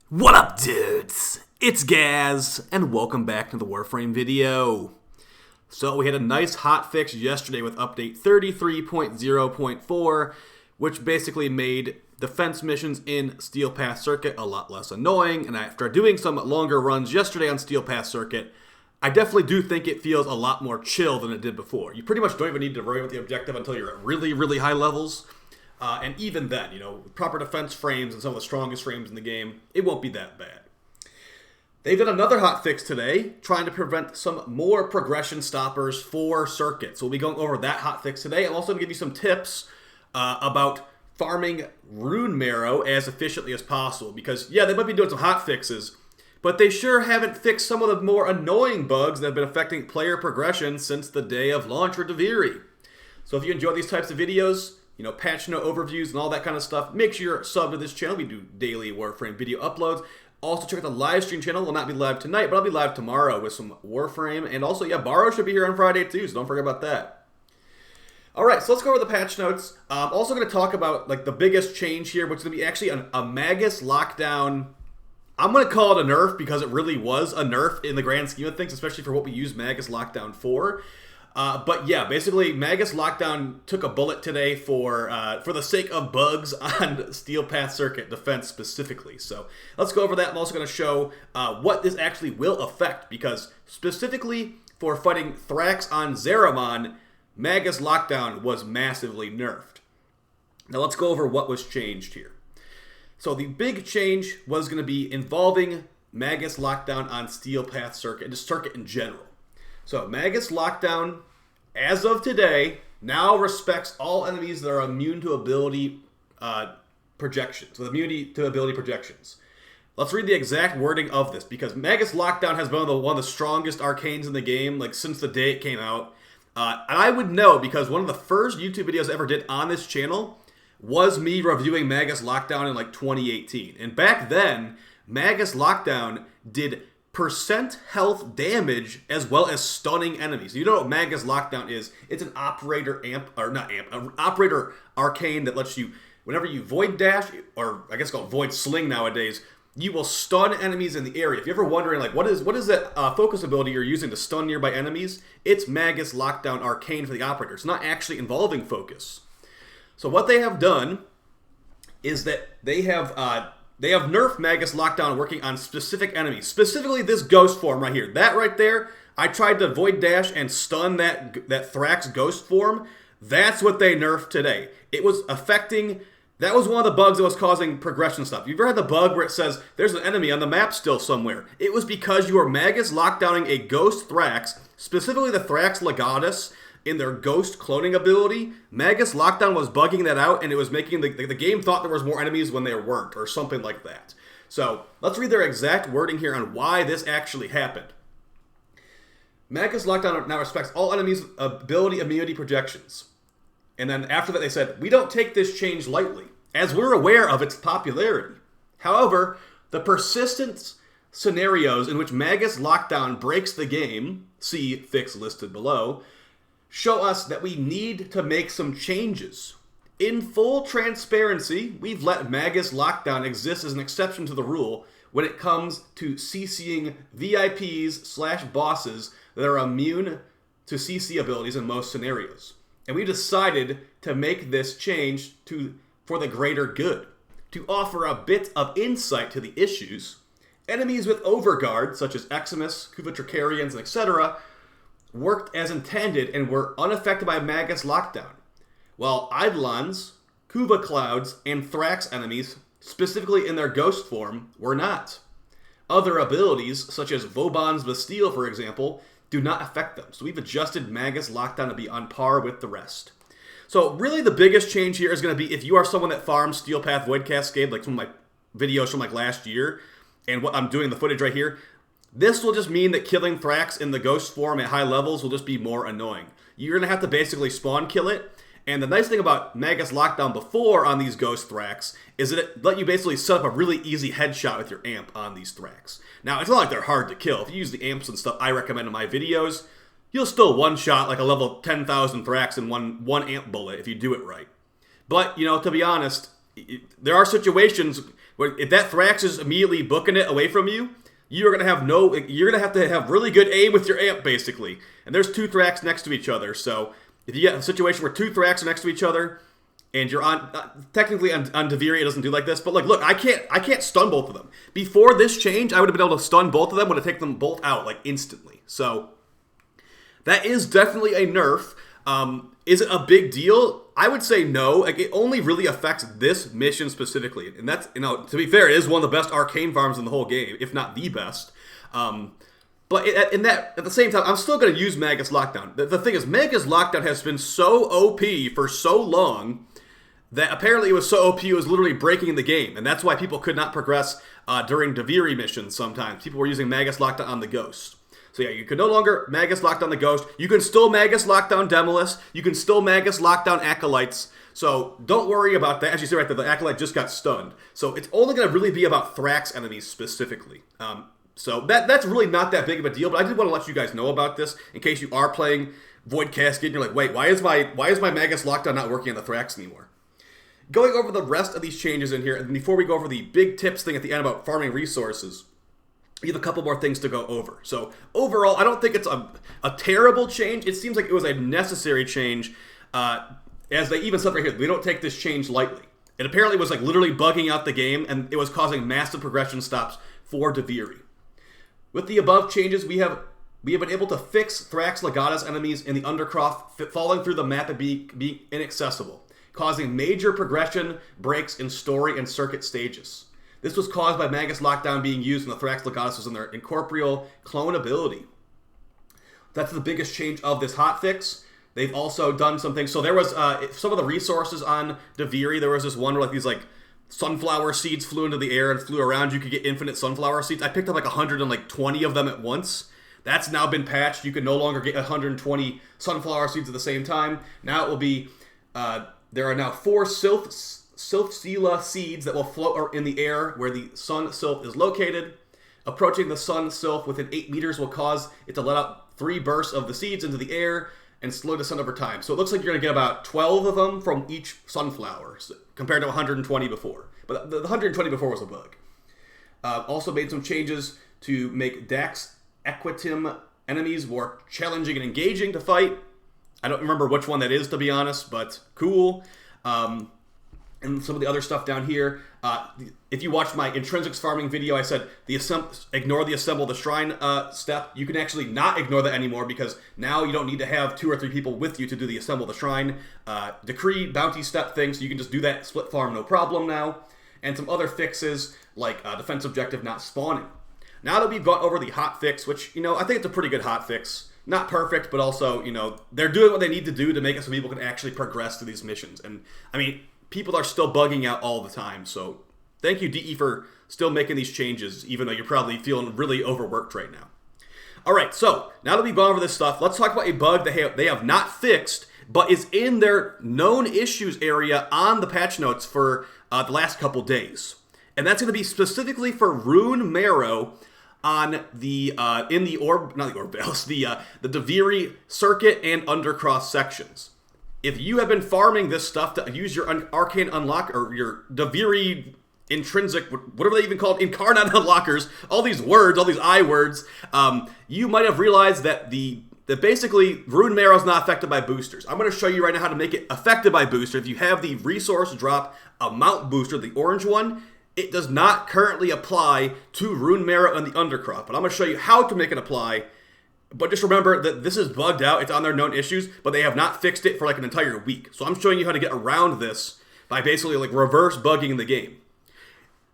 What up, dudes? It's Gaz, and welcome back to the Warframe video. So we had a nice hot fix yesterday with update 33.0.4, which basically made defense missions in Steel Path Circuit a lot less annoying, and after doing some longer runs yesterday on Steel Path Circuit, I definitely do think it feels a lot more chill than it did before. You pretty much don't even need to worry about the objective until you're at really, really high levels. And even then, with proper defense frames and some of the strongest frames in the game, it won't be that bad. They've done another hot fix today, trying to prevent some more progression stoppers for Circuit. So we'll be going over that hot fix today. I'm also going to give you some tips about farming Rune marrow as efficiently as possible. Because, yeah, they might be doing some hot fixes, but they sure haven't fixed some of the more annoying bugs that have been affecting player progression since the day of launch for Duviri. So if you enjoy these types of videos, patch note overviews and all that kind of stuff, make sure you're subbed to this channel. We do daily Warframe video uploads. Also, check out the live stream channel. Will not be live tonight, but I'll be live tomorrow with some Warframe. And also, Borrow should be here on Friday too, so don't forget about that. Alright, so let's go over the patch notes. I'm also going to talk about the biggest change here, which is going to be actually a Magus lockdown. I'm going to call it a nerf because it really was a nerf in the grand scheme of things, especially for what we use Magus lockdown for. But yeah, basically, Magus Lockdown took a bullet today for the sake of bugs on Steel Path Circuit defense specifically. So let's go over that. I'm also going to show what this actually will affect, because specifically for fighting Thrax on Zariman, Magus Lockdown was massively nerfed. Now let's go over what was changed here. So the big change was going to be involving Magus Lockdown on Steel Path Circuit, and just Circuit in general. So Magus Lockdown, as of today, now respects all enemies that are immune to ability projections, with immunity to ability projections. Let's read the exact wording of this, because Magus Lockdown has been one of the strongest arcanes in the game, since the day it came out. And I would know, because one of the first YouTube videos I ever did on this channel was me reviewing Magus Lockdown in 2018. And back then, Magus Lockdown did percent health damage as well as stunning enemies. You know what Magus Lockdown is? It's an operator an operator arcane that lets you, whenever you void dash, or I guess called void sling nowadays, you will stun enemies in the area. If you're ever wondering, what is that focus ability you're using to stun nearby enemies? It's Magus Lockdown arcane for the operator. It's not actually involving focus. So what they have done is that they have nerfed Magus Lockdown working on specific enemies. Specifically this ghost form right here. That right there, I tried to void dash and stun that Thrax ghost form. That's what they nerfed today. It was affecting, that was one of the bugs that was causing progression stuff. You've ever had the bug where it says, there's an enemy on the map still somewhere? It was because you were Magus Lockdowning a ghost Thrax, specifically the Thrax Legatus, in their ghost cloning ability. Magus Lockdown was bugging that out, and it was making the game thought there was more enemies when there weren't, or something like that. So let's read their exact wording here on why this actually happened. Magus Lockdown now respects all enemies' ability immunity projections. And then after that they said, we don't take this change lightly, as we're aware of its popularity. However, the persistent scenarios in which Magus Lockdown breaks the game, see fix listed below, show us that we need to make some changes. In full transparency, we've let Magus Lockdown exist as an exception to the rule when it comes to CCing VIPs/bosses that are immune to CC abilities in most scenarios. And we decided to make this change for the greater good. To offer a bit of insight to the issues, enemies with overguard, such as Eximus, Kuva-Tricarians, etc., worked as intended and were unaffected by Magus Lockdown, while Eidolons, Kuva Clouds, and Thrax enemies, specifically in their ghost form, were not. Other abilities, such as Vauban's Bastille, for example, do not affect them, so we've adjusted Magus Lockdown to be on par with the rest. So really the biggest change here is going to be if you are someone that farms Steel Path Void Cascade, like some of my videos from last year, and what I'm doing in the footage right here, this will just mean that killing Thrax in the ghost form at high levels will just be more annoying. You're going to have to basically spawn kill it, and the nice thing about Magus Lockdown before on these ghost Thrax is that it let you basically set up a really easy headshot with your amp on these Thrax. Now, it's not like they're hard to kill. If you use the amps and stuff I recommend in my videos, you'll still one-shot a level 10,000 Thrax in one amp bullet if you do it right. But, to be honest, there are situations where if that Thrax is immediately booking it away from you, you're gonna have to have really good aim with your amp, basically. And there's 2 Thrax next to each other, so if you get a situation where 2 Thrax are next to each other, and you're on, technically on Duviri it doesn't do like this, but like, look, I can't stun both of them. Before this change, I would have been able to stun both of them, would have taken them both out, like, instantly. So, that is definitely a nerf. Is it a big deal? I would say no. Like, it only really affects this mission specifically. And that's, to be fair, it is one of the best arcane farms in the whole game, if not the best. But at the same time, I'm still going to use Magus Lockdown. The thing is, Magus Lockdown has been so OP for so long that apparently it was so OP it was literally breaking the game. And that's why people could not progress during Duviri missions sometimes. People were using Magus Lockdown on the Ghost. So yeah, you can no longer Magus lock down the Ghost. You can still Magus lock down Demolus. You can still Magus lock down Acolytes. So don't worry about that. As you see right there, the Acolyte just got stunned. So it's only going to really be about Thrax enemies specifically. So that's really not that big of a deal. But I did want to let you guys know about this in case you are playing Void Cascade and you're like, wait, why is my Magus lockdown not working on the Thrax anymore? Going over the rest of these changes in here, and before we go over the big tips thing at the end about farming resources, we have a couple more things to go over. So overall, I don't think it's a terrible change. It seems like it was a necessary change. As they even said right here, we don't take this change lightly. It apparently was like literally bugging out the game, and it was causing massive progression stops for Duviri. With the above changes, we have been able to fix Thrax Legata's enemies in the Undercroft falling through the map and being inaccessible, causing major progression breaks in story and circuit stages. This was caused by Magus Lockdown being used when the Thrax Legatus was in their incorporeal clone ability. That's the biggest change of this hotfix. They've also done some things. So there was some of the resources on Duviri. There was this one where like these like sunflower seeds flew into the air and flew around. You could get infinite sunflower seeds. I picked up like 120 of them at once. That's now been patched. You can no longer get 120 sunflower seeds at the same time. Now it will be, there are now 4 Sylph seeds that will float in the air where the sun Sylph is located. Approaching the sun Sylph within 8 meters will cause it to let out 3 bursts of the seeds into the air and slow descent over time. So it looks like you're going to get about 12 of them from each sunflower compared to 120 before. But the 120 before was a bug. Also made some changes to make Dax Equitim enemies more challenging and engaging to fight. I don't remember which one that is, to be honest, but cool. And some of the other stuff down here. If you watched my intrinsics farming video, I said ignore the assemble the shrine step. You can actually not ignore that anymore because now you don't need to have 2 or 3 people with you to do the assemble the shrine decree bounty step thing. So you can just do that split farm no problem now. And some other fixes like defense objective not spawning. Now that we've gone over the hot fix, which I think it's a pretty good hot fix. Not perfect, but also they're doing what they need to do to make it so people can actually progress through these missions. And I mean, people are still bugging out all the time, so thank you, DE, for still making these changes, even though you're probably feeling really overworked right now. Alright, so, now that we've gone over this stuff, let's talk about a bug they have not fixed, but is in their known issues area on the patch notes for the last couple days. And that's going to be specifically for Rune Marrow on the, the Duviri circuit and Undercross sections. If you have been farming this stuff to use your Arcane Unlock, or your Duviri intrinsic, whatever they even called, Incarnate Unlockers, all these words, all these I words, you might have realized that that basically Rune Marrow is not affected by boosters. I'm going to show you right now how to make it affected by booster. If you have the resource drop amount booster, the orange one, it does not currently apply to Rune Marrow and the Undercroft, but I'm going to show you how to make it apply. But just remember that this is bugged out. It's on their known issues, but they have not fixed it for like an entire week. So I'm showing you how to get around this by basically like reverse bugging the game.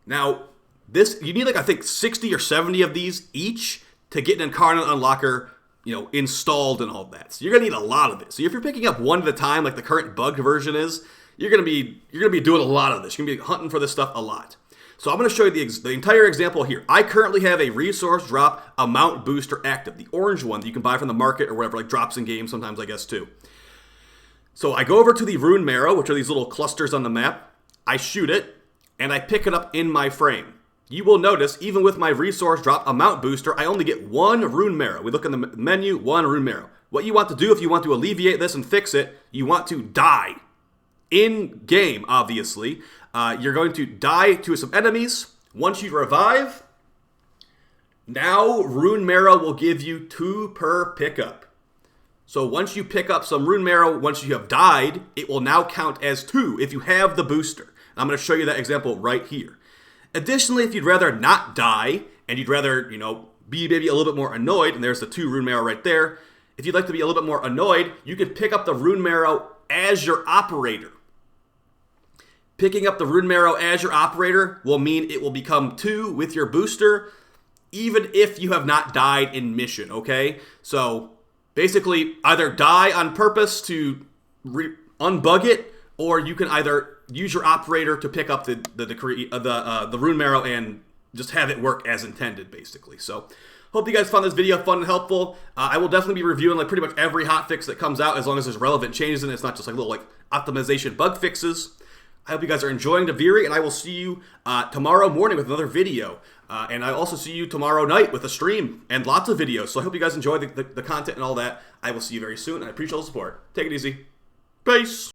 Now, you need like I think 60 or 70 of these each to get an Incarnate Unlocker, installed and all that. So you're gonna need a lot of this. So if you're picking up one at a time, like the current bugged version is, you're gonna be doing a lot of this. You're gonna be hunting for this stuff a lot. So I'm going to show you the entire example here. I currently have a resource drop amount booster active, the orange one that you can buy from the market or whatever, like drops in game sometimes, I guess, too. So I go over to the Rune Marrow, which are these little clusters on the map. I shoot it, and I pick it up in my frame. You will notice, even with my resource drop amount booster, I only get 1 Rune Marrow. We look in the menu, 1 Rune Marrow. What you want to do if you want to alleviate this and fix it, you want to die. In game, obviously, You're going to die to some enemies. Once you revive, now Rune Marrow will give you 2 per pickup. So once you pick up some Rune Marrow, once you have died, it will now count as 2 if you have the booster. I'm going to show you that example right here. Additionally, if you'd rather not die, and you'd rather, be maybe a little bit more annoyed, and there's the 2 Rune Marrow right there. If you'd like to be a little bit more annoyed, you can pick up the Rune Marrow as your operator. Picking up the Rune Marrow as your operator will mean it will become 2 with your booster, even if you have not died in mission, okay? So basically, either die on purpose to unbug it, or you can either use your operator to pick up the Rune Marrow and just have it work as intended, basically. So, hope you guys found this video fun and helpful. I will definitely be reviewing like pretty much every hotfix that comes out, as long as there's relevant changes in it. It's not just like little optimization bug fixes. I hope you guys are enjoying Duviri, and I will see you tomorrow morning with another video. And I also see you tomorrow night with a stream and lots of videos. So I hope you guys enjoy the content and all that. I will see you very soon, and I appreciate all the support. Take it easy. Peace.